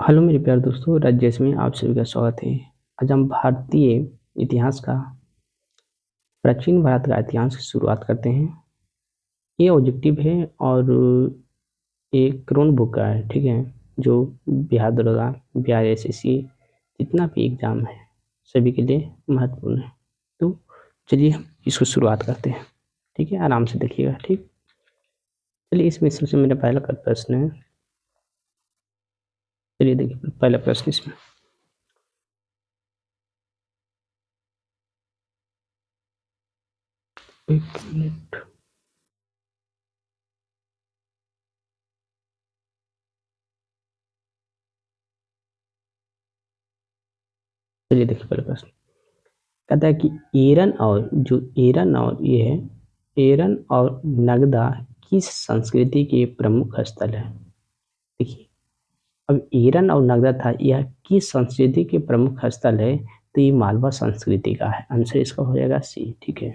Hello मेरे प्यारे दोस्तों, राजेश में आप सभी का स्वागत है। आज हम भारतीय इतिहास का प्राचीन भारत का इतिहास की शुरुआत करते हैं। ये ऑब्जेक्टिव है और ये क्रोन बुक का है, ठीक है, जो बिहार दरोगा, बिहार एसएससी जितना भी एग्जाम है सभी के लिए महत्वपूर्ण है। तो चलिए हम इसको शुरुआत करते हैं, ठीक है, आराम से देखिएगा। ठीक, चलिए इसमें सबसे मेरा पहला प्रश्न है। चलिए देखिए पहला प्रश्न इसमें, एक मिनट। चलिए देखिए पहला प्रश्न कहता है कि एरन और ये है, एरन और नगदा किस संस्कृति के प्रमुख स्थल है। देखिए, अब एरन और नगदा था, यह किस संस्कृति के प्रमुख स्थल है, तो ये मालवा संस्कृति का है। आंसर इसका हो जाएगा सी। ठीक है,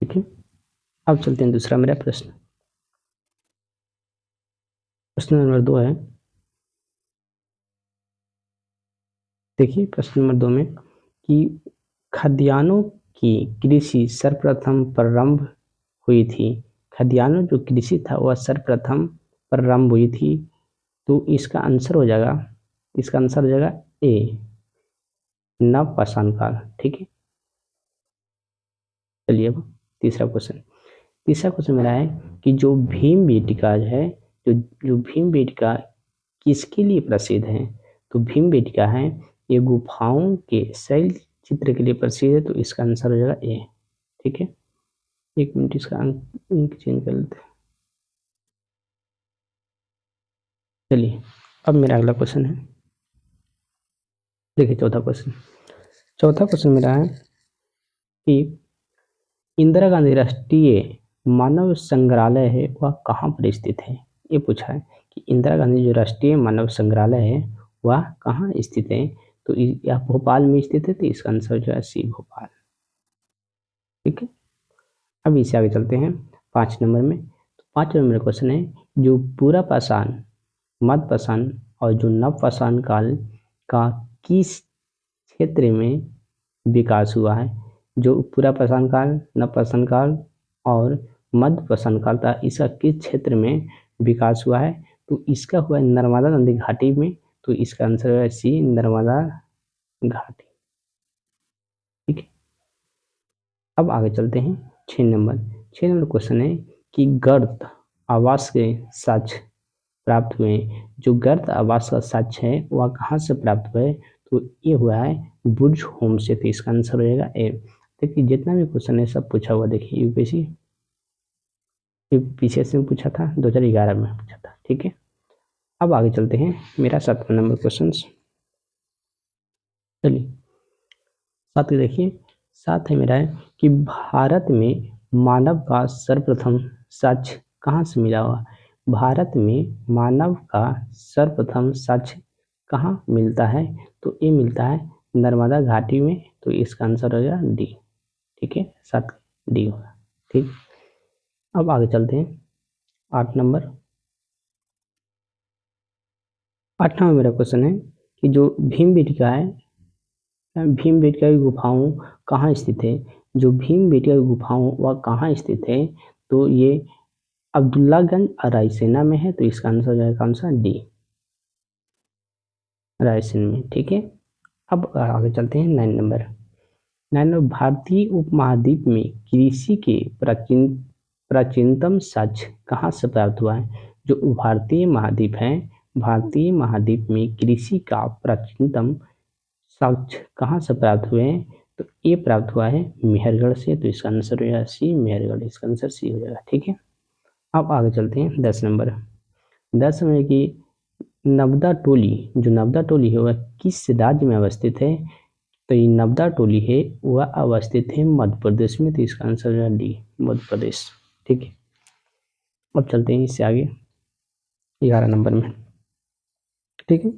ठीक है। अब चलते हैं दूसरा मेरा प्रश्न। प्रश्न नंबर 2 है, देखिए प्रश्न नंबर 2 में कि खाद्यान्नों की कृषि सर्वप्रथम प्रारंभ हुई थी। खाद्यान्नों जो कृषि था वह सर्वप्रथम प्रारंभ हुई थी, तो इसका आंसर हो जाएगा, इसका आंसर हो जाएगा ए, नवपाषाण काल। ठीक है, चलिए अब तीसरा क्वेश्चन। तीसरा क्वेश्चन मेरा है कि जो भीम बेटिका है, जो जो भीम बेटिका किसके लिए प्रसिद्ध है। तो भीम बेटिका है, ये गुफाओं के शैल चित्र के लिए प्रसिद्ध है, तो इसका आंसर हो जाएगा ए। ठीक है, एक मिनट इसका इंक चेंज कर लेते हैं। चलिए अब मेरा अगला क्वेश्चन है, देखिए चौथा क्वेश्चन। चौथा क्वेश्चन मेरा है कि इंदिरा गांधी राष्ट्रीय मानव संग्रहालय है वह कहाँ पर स्थित है। ये पूछा है कि इंदिरा गांधी जो राष्ट्रीय मानव संग्रहालय है वह कहाँ स्थित है, तो यह भोपाल में स्थित है, तो इसका आंसर जो है सी, भोपाल। ठीक है, अब इससे आगे चलते हैं 5 नंबर में। तो 5 नंबर क्वेश्चन है, जो पूरा पाषाण, मध्य पाषाण और जो नव पाषाण काल का किस क्षेत्र में विकास हुआ है। जो पूरा पाषाण काल, नव पाषाण काल और मध्य पाषाण काल था, इसका किस क्षेत्र में विकास हुआ है, तो इसका हुआ है नर्मदा नदी घाटी में, तो इसका आंसर है सी, नर्मदा घाटी। ठीक है, अब आगे चलते हैं 6 नंबर। 6 नंबर क्वेश्चन है कि गर्त आवास के साक्ष्य प्राप्त हुए। जो गर्त आवास का साक्ष्य है वह कहाँ से प्राप्त हुए, तो ये हुआ है बुर्ज होम से, तो इसका आंसर हो जाएगा ए। देखिए जितना भी क्वेश्चन है सब पूछा हुआ, देखिए यूपीएससी पीछे से पूछा था, 2011 में पूछा था। ठीक है, अब आगे चलते हैं मेरा 7 नंबर क्वेश्चन। चलिए 7 देखिए, 7 है मेरा है कि भारत में मानव का सर्वप्रथम साक्ष्य कहाँ से मिला हुआ। भारत में मानव का सर्वप्रथम साक्ष्य कहाँ मिलता है, तो ये मिलता है नर्मदा घाटी में, तो इसका आंसर हो जाएगा डी। ठीक है, 7 डी होगा। ठीक, अब आगे चलते हैं 8 नंबर। 8वां मेरा क्वेश्चन है कि जो भीमबेटका है, भीमबेटका की गुफाओं कहाँ स्थित है। जो भीमबेटका की गुफाओं वह कहाँ स्थित है, तो ये अब्दुल्लागंज रायसेना में है, तो इसका आंसर हो जाएगा कौन सा, डी, रायसेन में। ठीक है, अब आगे चलते हैं 9 नंबर। 9 नंबर, भारतीय उपमहाद्वीप में कृषि के प्राचीनतम साक्ष्य कहाँ से प्राप्त हुआ है। जो भारतीय महाद्वीप है, भारतीय महाद्वीप में कृषि का प्राचीनतम साक्ष्य कहाँ से प्राप्त हुए हैं, तो ये प्राप्त हुआ है मेहरगढ़ से, तो इसका आंसर हो जाएगा सी, मेहरगढ़। इसका आंसर सी हो जाएगा। ठीक है, अब आगे चलते हैं 10 नंबर। 10 नंबर की नवदा टोली, जो नवदा टोली है वह किस राज्य में अवस्थित है, तो ये नवदा टोली है वह अवस्थित है मध्य प्रदेश में, तो इसका आंसर है डी, मध्य प्रदेश। ठीक है, अब चलते हैं इससे आगे 11 नंबर में। ठीक है,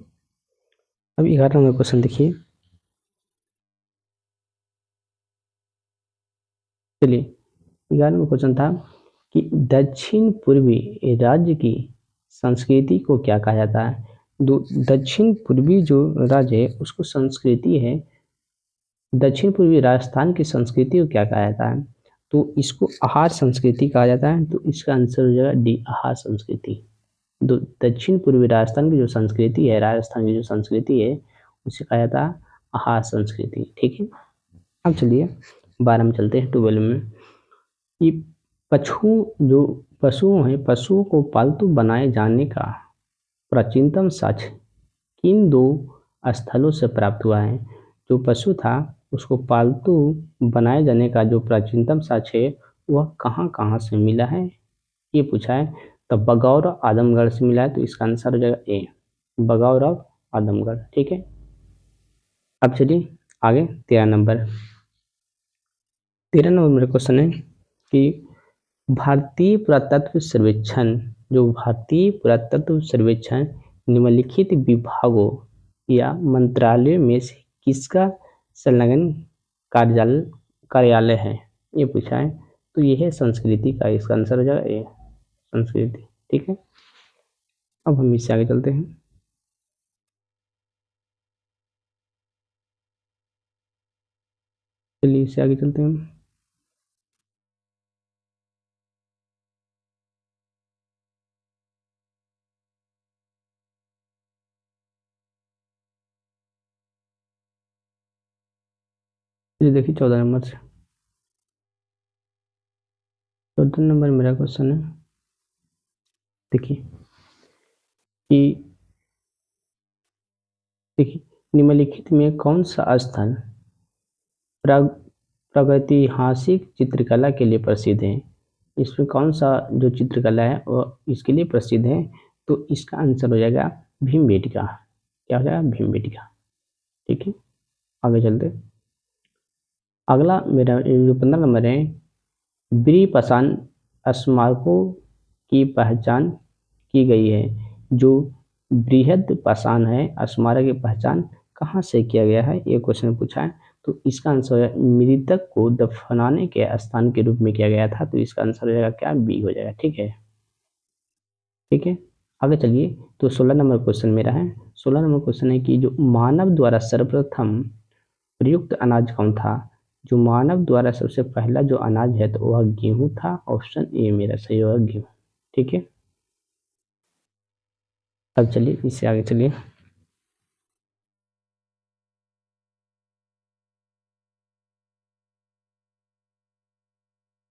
अब 11 नंबर क्वेश्चन देखिए। चलिए 11 नंबर क्वेश्चन था कि दक्षिण पूर्वी राज्य की संस्कृति को क्या कहा जाता है? दक्षिण पूर्वी जो राज्य है उसको संस्कृति है, दक्षिण पूर्वी राजस्थान की संस्कृति को क्या कहा जाता है? तो इसको आहार संस्कृति कहा जाता है। तो इसका आंसर हो जाएगा डी, आहार संस्कृति। दक्षिण पूर्वी राजस्थान की जो संस्कृति है, राजस्थान की जो संस्कृति है उसे कहा जाता है आहार संस्कृति। ठीक है, अब चलिए 12 में चलते हैं, 12 में। ये पशुओं हैं, पशुओं को पालतू बनाए जाने का प्राचीनतम साक्ष्य किन दो स्थलों से प्राप्त हुआ है? जो पशु था उसको पालतू बनाए जाने का जो प्राचीनतम साक्ष्य है वह कहाँ कहाँ से मिला है, ये पूछा है। तो बगौर आदमगढ़ से मिला है, तो इसका आंसर हो जाएगा ए, बगौर और आदमगढ़। ठीक है, अब चलिए आगे 13 नंबर। 13 नंबर मेरा क्वेश्चन है कि भारतीय पुरातत्व सर्वेक्षण, जो भारतीय पुरातत्व सर्वेक्षण निम्नलिखित विभागों या मंत्रालयों में से किसका संलग्न कार्यालय है, ये पूछा है। तो ये है संस्कृति का, इसका आंसर हो जाएगा ए, संस्कृति। ठीक है, अब हम इससे आगे चलते हैं। चलिए इससे आगे चलते हैं। चलिए देखिए 14 नंबर से। 14 नंबर मेरा क्वेश्चन है, देखिए कि निम्नलिखित में कौन सा स्थल प्रागैतिहासिक चित्रकला के लिए प्रसिद्ध है? इसमें कौन सा जो चित्रकला है वो इसके लिए प्रसिद्ध है? तो इसका आंसर हो जाएगा भीमबेटका। क्या हो जाएगा? भीमबेटका। ठीक है, आगे चलते। अगला मेरा जो 15 नंबर है, ब्रीपसान स्मारकों की पहचान की गई है। जो बृहद पाषाण है स्मारक की पहचान कहाँ से किया गया है, ये क्वेश्चन पूछा है। तो इसका आंसर है मृतक को दफनाने के स्थान के रूप में किया गया था। तो इसका आंसर हो जाएगा क्या? बी हो जाएगा। ठीक है, ठीक है, आगे चलिए। तो 16 नंबर क्वेश्चन मेरा है। 16 नंबर क्वेश्चन है कि जो मानव द्वारा सर्वप्रथम प्रयुक्त अनाज कौन था? जो मानव द्वारा सबसे पहला जो अनाज है तो वह गेहूं था। ऑप्शन ए मेरा सही होगा, गेहूं। ठीक है, अब चलिए इससे आगे चलिए।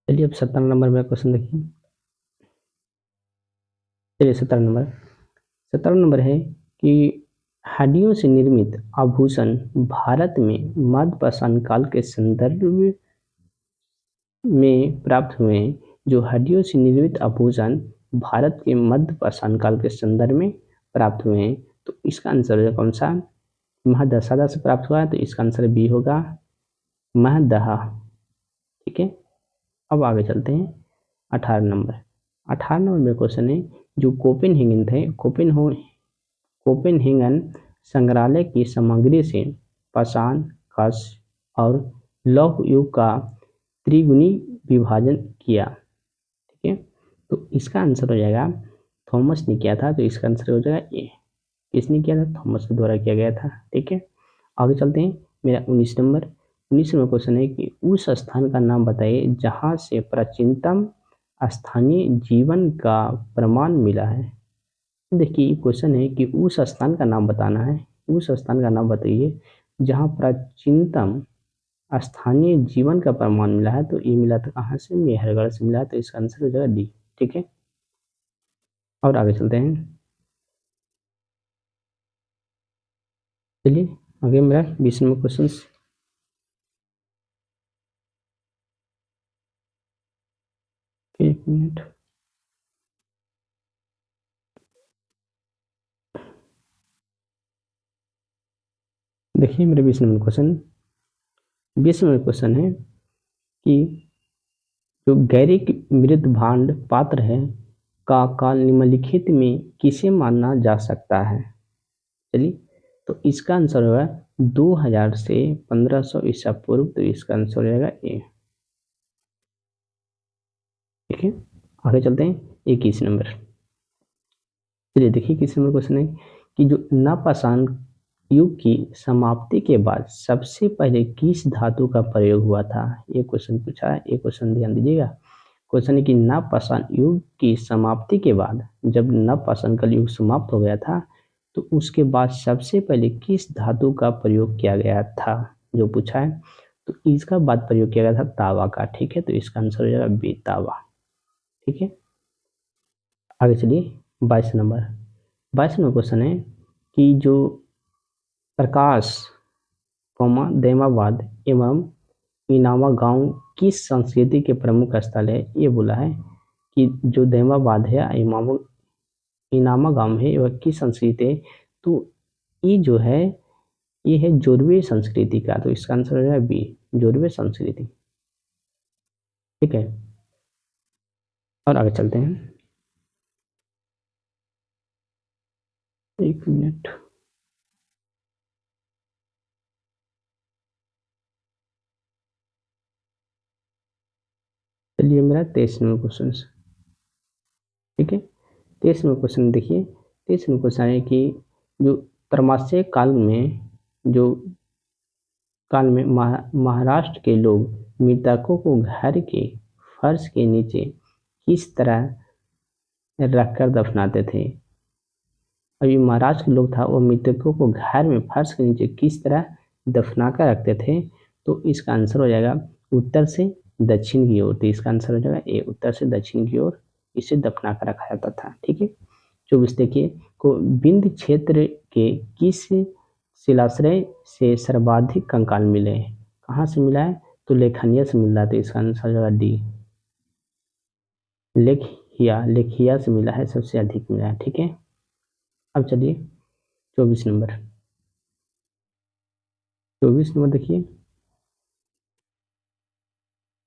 चलिए अब 17 नंबर में क्वेश्चन देखिए। चलिए 17 नंबर। 17 नंबर है कि हड्डियों से निर्मित आभूषण भारत में मध्यपाषाण काल के संदर्भ में प्राप्त हुए हैं। जो हड्डियों से निर्मित आभूषण भारत के मध्यपाषाण काल के संदर्भ में प्राप्त हुए हैं। तो इसका आंसर है कौन सा? महदशादा से प्राप्त हुआ है। तो इसका आंसर बी होगा, महदहा। ठीक है, अब आगे चलते हैं 18 नंबर। 18 नंबर में क्वेश्चन है, जो कोपेनहेगन थे, कोपेनहेगन संग्रहालय की सामग्री से पाषाण, कांस्य और लौह युग का त्रिगुणी विभाजन किया। ठीक है, तो इसका आंसर हो जाएगा, थॉमस ने किया था। तो इसका आंसर हो जाएगा ए। किसने किया था? थॉमस के द्वारा किया गया था। ठीक है, आगे चलते हैं। मेरा 19 नंबर। 19 नंबर क्वेश्चन है कि उस स्थान का नाम बताइए जहाँ से प्राचीनतम स्थानीय जीवन का प्रमाण मिला है। देखिए क्वेश्चन है कि उस स्थान का नाम बताना है। उस स्थान का नाम बताइए जहाँ प्राचीनतम स्थानीय जीवन का प्रमाण मिला है। तो ये मिला था कहाँ से? मेहरगढ़ से मिला है। तो इसका आंसर हो जाएगा डी। ठीक है, और आगे चलते हैं। चलिए आगे मेरा 20 नंबर क्वेश्चन। एक मिनट, देखिए मेरा 20 नंबर क्वेश्चन। 20 नंबर क्वेश्चन है कि जो गैरिक मृत भांड पात्र है का काल निम्नलिखित में किसे माना जा सकता है? चलिए, तो इसका आंसर होगा 2000 से 1500 ईसा पूर्व। तो इसका आंसर हो जाएगा ए। ठीक है, आगे चलते हैं 21 नंबर। चलिए देखिए किस नंबर क्वेश्चन है कि जो नवपाषाण युग की समाप्ति के बाद सबसे पहले किस धातु का प्रयोग हुआ था। ये क्वेश्चन पूछा है, ये क्वेश्चन ध्यान दीजिएगा। क्वेश्चन है कि नवपाषाण युग की समाप्ति के बाद, जब नवपाषाण कल युग समाप्त हो गया था, तो उसके बाद सबसे पहले किस धातु का प्रयोग किया गया था जो पूछा है। तो इसका बाद प्रयोग किया गया था तावा का। ठीक है, तो इसका आंसर हो जाएगा बी, तावा। ठीक है, आगे चलिए 22 नंबर। 22 नंबर क्वेश्चन है कि जो प्रकाश दैमाबाद एवं इनामा गांव किस संस्कृति के प्रमुख स्थल है। ये बोला है कि जो दैमाबाद है इनामा गांव है वह किस संस्कृति है। तो ये जो है ये है जोरवे संस्कृति का। तो इसका आंसर हो जाएगा बी, जोरवे संस्कृति। ठीक है, और आगे चलते हैं। एक मिनट, चलिए मेरा 23 नंबर क्वेश्चन। ठीक है, 23 नंबर क्वेश्चन देखिए। 23 नंबर क्वेश्चन है कि जो त्रमासिक काल में महाराष्ट्र के लोग मृतकों को घर के फर्श के नीचे किस तरह रखकर दफनाते थे। अभी महाराष्ट्र के लोग था वो मृतकों को घर में फर्श के नीचे किस तरह दफना कर रखते थे। तो इसका आंसर हो जाएगा उत्तर से दक्षिण की ओर। तो इसका आंसर हो जाएगा ए, उत्तर से दक्षिण की ओर इसे दफना कर रखा जाता था। ठीक है, 24 देखिए को विंध्य क्षेत्र के किस शिलाश्रय से सर्वाधिक कंकाल मिले। कहाँ से मिला है, तो लेखनिया से मिल रहा है। तो इसका आंसर हो जाएगा डी, लेखिया से मिला है, सबसे अधिक मिला है। ठीक है, अब चलिए 24 नंबर। 24 नंबर देखिए,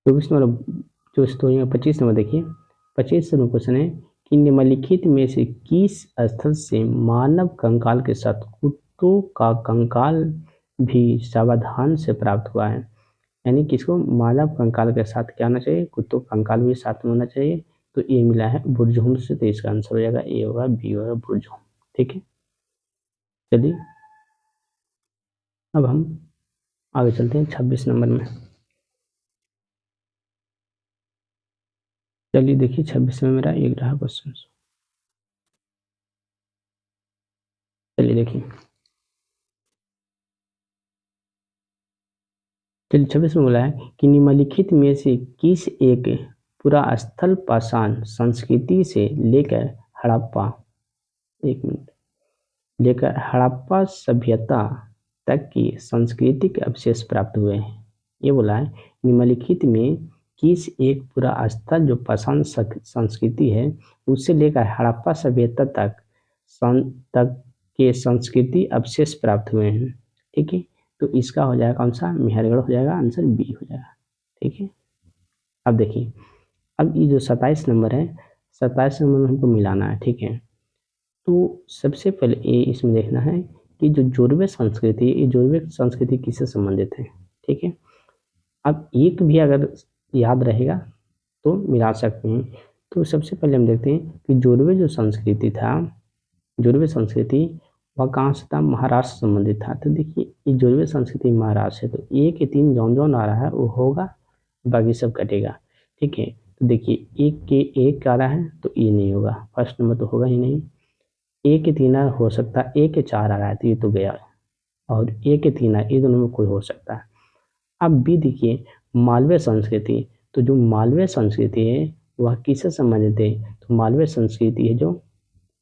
24 नंबर जो स्टोरी में 25 नंबर देखिए। 25 नंबर क्वेश्चन है कि निम्नलिखित में से किस स्थल से मानव कंकाल के साथ कुत्तों का कंकाल भी सावधान से प्राप्त हुआ है। यानी किसको, मानव कंकाल के साथ क्या होना चाहिए, कुत्तों का कंकाल भी साथ में होना चाहिए। तो ये मिला है बुरजूम से। तो इसका आंसर हो जाएगा ए होगा, बी होगा बुरजूम। ठीक है, चलिए अब हम आगे चलते हैं 26 नंबर में। चलिए देखिए 26 में मेरा एक रहा क्वेश्चन। चलिए देखिए, चलिए 26 में बोला है कि निम्नलिखित में से किस एक पुरास्थल पाषाण संस्कृति से लेकर हड़प्पा, एक मिनट, लेकर हड़प्पा सभ्यता तक की सांस्कृतिक अवशेष प्राप्त हुए हैं। ये बोला है निम्नलिखित में किस एक पुरास्थल जो पाषाण संस्कृति है उससे लेकर हड़प्पा सभ्यता तक के संस्कृति अवशेष प्राप्त हुए हैं। ठीक है, तो इसका हो जाएगा कौन सा, मेहरगढ़ हो जाएगा, आंसर बी हो जाएगा। ठीक है, अब देखिए, अब ये जो 27 नंबर है, 27 नंबर में हमको मिलाना है। ठीक है, तो सबसे पहले ये इसमें देखना है कि जो जोरवे संस्कृति, ये जोरवे संस्कृति किससे संबंधित है। ठीक है, अब एक भी अगर याद रहेगा तो मिला सकते हैं। तो सबसे पहले हम देखते हैं कि जोरवे जो संस्कृति था, जोरवे संस्कृति वह कहाँ से था, महाराष्ट्र से संबंधित था। तो देखिए ये जोरवे संस्कृति महाराष्ट्र है, तो एक के तीन जौन जौन आ रहा है वो होगा, बाकी सब कटेगा। ठीक है, तो देखिए एक के एक आ रहा है तो ये नहीं होगा, फर्स्ट नंबर तो होगा ही नहीं। एक के तीन हो सकता है, एक के चार आ रहा है तो ये तो गया, और एक के तीन है, ये दोनों में कोई हो सकता है। अब बी देखिए मालवे संस्कृति। तो जो मालवे संस्कृति है वह किससे संबंधित है, तो मालवे संस्कृति है जो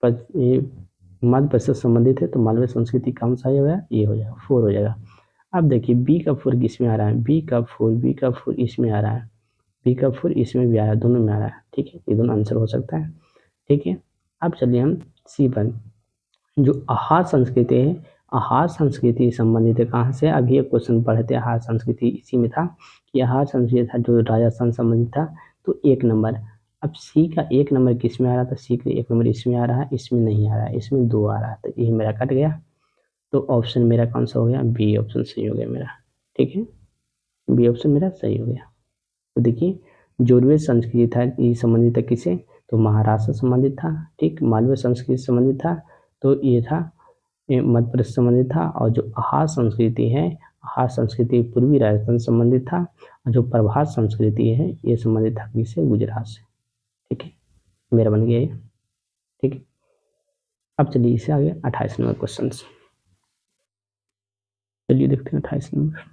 मध्य प्रदेश से संबंधित है। तो मालवे संस्कृति कौन सा हो गया, ये हो जाएगा, 4 हो जाएगा। अब देखिए बी का 4 किसमें आ रहा है, बी का 4 इसमें आ रहा है, बी का 4 इसमें भी आ रहा है, दोनों में आ रहा है। ठीक है, ये दोनों आंसर हो सकता है। ठीक है, अब चलिए हम सी पर, जो आहार संस्कृति है, आहार संस्कृति संबंधित है कहाँ से। अभी एक क्वेश्चन पढ़े थे आहार संस्कृति, इसी में था कि आहार संस्कृति था जो राजस्थान संबंधित था। तो 1 नंबर, अब सी का 1 नंबर किस में आ रहा था, सी का 1 नंबर इसमें आ रहा है, इसमें नहीं आ रहा है, इसमें 2 आ रहा है, तो ये मेरा कट गया। तो ऑप्शन मेरा कौन सा हो गया, बी ऑप्शन सही हो गया मेरा। ठीक है, बी ऑप्शन मेरा सही हो गया। तो देखिए जोरवे संस्कृति था, ये संबंधित है किसे, तो महाराष्ट्र से संबंधित था, ठीक। मालवी संस्कृति से संबंधित था, तो ये था मध्य प्रदेश से संबंधित था। और जो आहार संस्कृति है, आहार संस्कृति पूर्वी राजस्थान से संबंधित था। और जो प्रभात संस्कृति है ये संबंधित था किससे? गुजरात से, ठीक है। मेरा बन गया ये, ठीक है। अब चलिए इससे आगे 28 नंबर क्वेश्चन, चलिए देखते हैं 28 नंबर।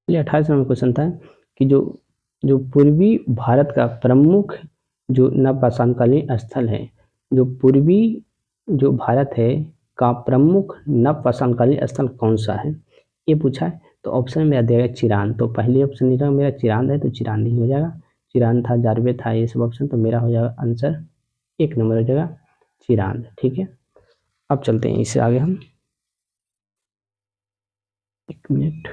चलिए 28 नंबर क्वेश्चन था कि जो जो पूर्वी भारत का प्रमुख जो नवपाषाणकालीन स्थल है, जो पूर्वी जो भारत है का प्रमुख नवपाषाणकालीन स्थल कौन सा है, ये पूछा है। तो ऑप्शन में मेरा दिया चिरान, तो पहले ऑप्शन नहीं था मेरा चिरान है, तो चिरान नहीं हो जाएगा। चिरान था, जारवे था, ये सब ऑप्शन, तो मेरा हो जाएगा आंसर 1 नंबर हो जाएगा चिरान, ठीक है। अब चलते हैं इससे आगे हम, 1 मिनट।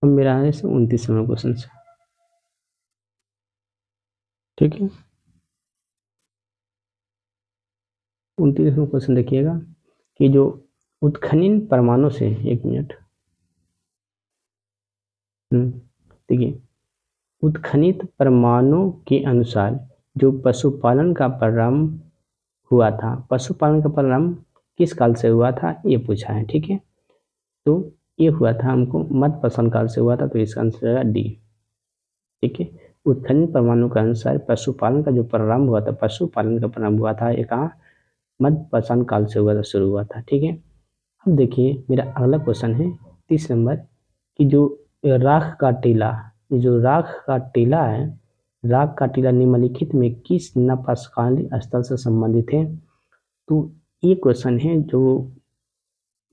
अब मेरा है 29 नंबर क्वेश्चन से, ठीक है। 29 नंबर क्वेश्चन देखिएगा कि जो उत्खनन परमाणु से, 1 मिनट, देखिए, उत्खनित परमाणु के अनुसार जो पशुपालन का प्रारंभ हुआ था, पशुपालन का प्रारंभ किस काल से हुआ था ये पूछा है, ठीक है। तो ये हुआ था हमको मध्य पाषाण काल से हुआ था, तो इसका आंसर होगा डी, ठीक है। उत्खनित परमाणु के अनुसार पशुपालन का जो प्रारंभ हुआ था, पशुपालन का प्रारंभ हुआ था, ये कहाँ? मध्य पाषाण काल से हुआ था, शुरू हुआ था, ठीक है। अब देखिए मेरा अगला क्वेश्चन है 30 नंबर कि जो राख का टीला, ये जो राख का टीला है, राख का टीला निम्नलिखित में किस नवपाषाणकालीन स्थल से संबंधित है? तो ये क्वेश्चन है जो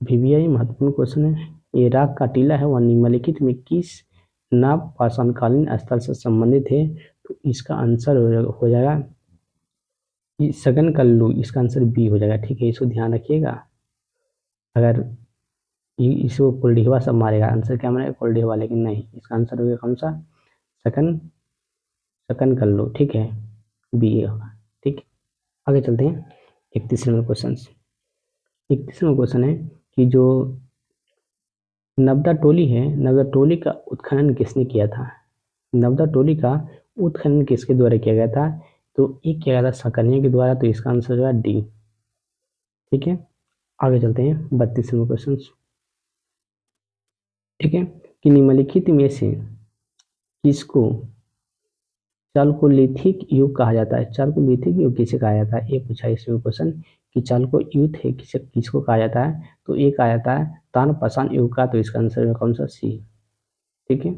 VVI महत्वपूर्ण क्वेश्चन है। ये राख का टीला है वह निम्नलिखित में किस नवपाषाणकालीन स्थल से संबंधित है? तो इसका आंसर हो जाएगा सघन कल्लू, इसका आंसर बी हो जाएगा, ठीक है। इसको ध्यान रखिएगा, अगर इसको कुलडीहवा सब मारेगा, आंसर क्या मारेगा? कुलडीहवा, लेकिन नहीं, इसका आंसर हो गया कौन सा? सकन कल्लू, ठीक है, बी होगा, ठीक है। आगे चलते हैं 31 नंबर क्वेश्चन। 31 नंबर क्वेश्चन है कि जो नवदा टोली है, नवदा टोली का उत्खनन किसने किया था? नवदा टोली का उत्खनन किसके द्वारा किया गया था? तो एक किया गया था सकनिया के द्वारा, तो इसका आंसर होगा डी, ठीक है। आगे चलते हैं 32 नंबर क्वेश्चन, ठीक है, कि निम्नलिखित में से किसको चालकोलिथिक युग कहा जाता है? चालकोलिथिक युग किसे कहा जाता है ये पूछा है इसमें क्वेश्चन, कि चालको युग है किसको कहा जाता है? तो एक कहा जाता है ताम्रपाषाण युग का, तो इसका आंसर है कौन सा? सी, ठीक है।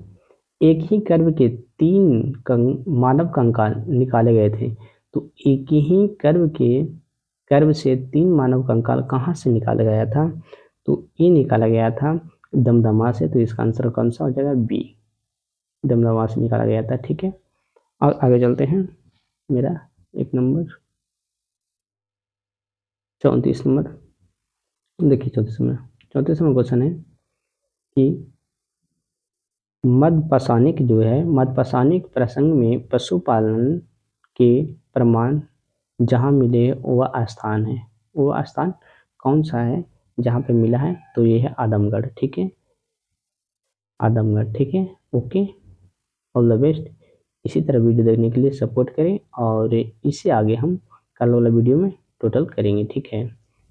एक ही कर्व के 3 मानव कंकाल निकाले गए थे, तो एक ही कर्व से 3 मानव कंकाल कहाँ से निकाला गया था? तो ये निकाला गया था दमदमा से, तो इसका आंसर कौन सा हो जाएगा? बी, दमदमा से निकाला गया था, ठीक है। और आगे चलते हैं, मेरा 1 नंबर 34 नंबर, देखिए 34 नंबर क्वेश्चन है कि मध्यपाषाणिक जो है, मध्यपाषाणिक प्रसंग में पशुपालन के प्रमाण जहाँ मिले वह स्थान है, वह स्थान कौन सा है जहाँ पे मिला है? तो ये है आदमगढ़, ठीक है, आदमगढ़, ठीक है। Okay, all the best. इसी तरह वीडियो देखने के लिए सपोर्ट करें, और इससे आगे हम कल वाला वीडियो में टोटल करेंगे, ठीक है।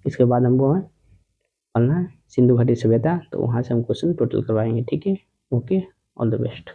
इसके बाद हमको पढ़ना है सिंधु घाटी सभ्यता, तो वहाँ से हम क्वेश्चन टोटल करवाएंगे, ठीक है। Okay, all the best.